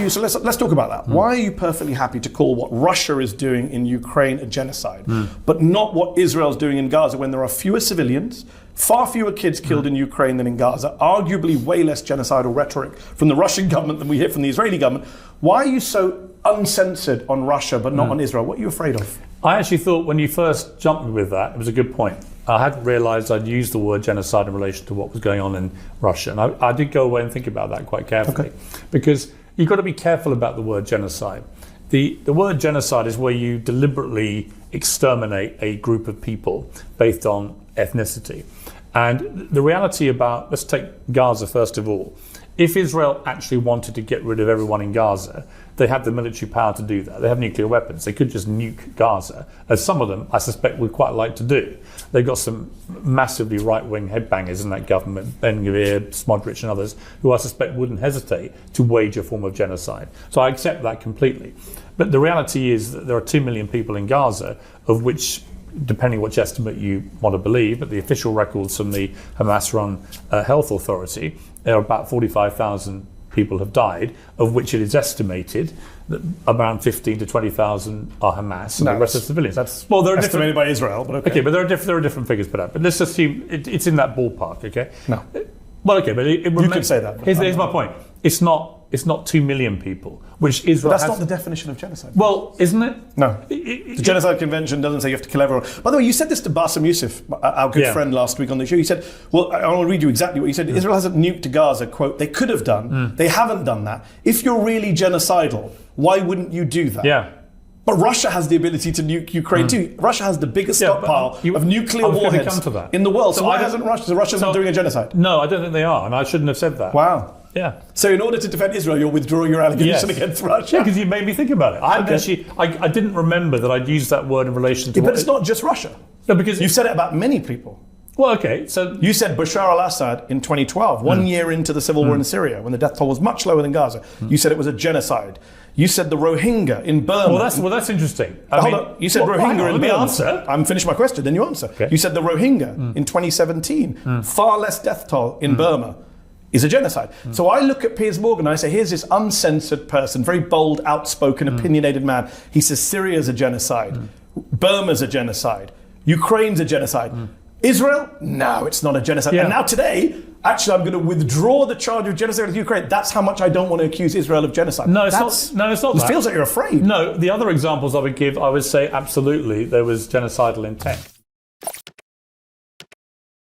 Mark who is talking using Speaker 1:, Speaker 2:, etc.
Speaker 1: you? So let's talk about that. Why are you perfectly happy to call what Russia is doing in Ukraine a genocide, but not what Israel's doing in Gaza when there are fewer civilians, far fewer kids killed in Ukraine than in Gaza, arguably way less genocidal rhetoric from the Russian government than we hear from the Israeli government? Why are you so uncensored on Russia but not on Israel? What are you afraid of?
Speaker 2: I actually thought when you first jumped with that, it was a good point. I hadn't realised I'd used the word genocide in relation to what was going on in Russia. And I did go away and think about that quite carefully. Because you've got to be careful about the word genocide. The word genocide is where you deliberately exterminate a group of people based on ethnicity. And the reality about, let's take Gaza first of all. If Israel actually wanted to get rid of everyone in Gaza, they have the military power to do that. They have nuclear weapons. They could just nuke Gaza, as some of them, I suspect, would quite like to do. They've got some massively right-wing headbangers in that government, Ben-Gvir, Smodrich and others, who I suspect wouldn't hesitate to wage a form of genocide. So I accept that completely. But the reality is that there are 2 million people in Gaza, of which, depending which estimate you want to believe, but the official records from the Hamas-run health authority, there are about 45,000 people have died, of which it is estimated that around 15 to 20,000 are Hamas, and the rest are civilians.
Speaker 1: That's well, they're estimated by Israel, but okay.
Speaker 2: But there are different figures put out. But let's assume it's in that ballpark. Okay.
Speaker 1: No.
Speaker 2: Well, okay, but
Speaker 1: you could say that.
Speaker 2: Here's my point. It's not 2 million people, which Israel
Speaker 1: But that's not the definition of genocide.
Speaker 2: Well, isn't it?
Speaker 1: No. The Genocide Convention doesn't say you have to kill everyone. By the way, you said this to Bassem Youssef, our good friend, last week on the show. You said, well, I want to read you exactly what you said. Israel hasn't nuked Gaza, quote, they could have done. They haven't done that. If you're really genocidal, why wouldn't you do that?
Speaker 2: Yeah.
Speaker 1: But Russia has the ability to nuke Ukraine too. Russia has the biggest stockpile of nuclear warheads in the world. So why hasn't Russia? So Russia's not doing a genocide?
Speaker 2: No, I don't think they are, and I shouldn't have said that.
Speaker 1: Wow.
Speaker 2: Yeah.
Speaker 1: So in order to defend Israel, you're withdrawing your allegation against Russia?
Speaker 2: Yeah, because you made me think about it. I didn't remember that I'd used that word in relation to...
Speaker 1: but it's not just Russia.
Speaker 2: No, because...
Speaker 1: You've said it about many people.
Speaker 2: Well, okay, so...
Speaker 1: You said Bashar al-Assad in 2012, 1 year into the civil war in Syria, when the death toll was much lower than Gaza. You said it was a genocide. You said the Rohingya in Burma...
Speaker 2: Well, that's interesting.
Speaker 1: Hold on. You said Rohingya in Burma.
Speaker 2: Answer.
Speaker 1: I'm finished my question, then you answer.
Speaker 2: Okay.
Speaker 1: You said the Rohingya in 2017, far less death toll in Burma, is a genocide. So I look at Piers Morgan and I say, here's this uncensored person, very bold, outspoken, opinionated man. He says Syria's a genocide. Burma's a genocide. Ukraine's a genocide. Israel? No, it's not a genocide.
Speaker 2: Yeah.
Speaker 1: And now today, actually, I'm going to withdraw the charge of genocide of Ukraine. That's how much I don't want to accuse Israel of genocide.
Speaker 2: No, it's not.
Speaker 1: It feels like you're afraid.
Speaker 2: No, the other examples I would give, I would say absolutely there was genocidal intent.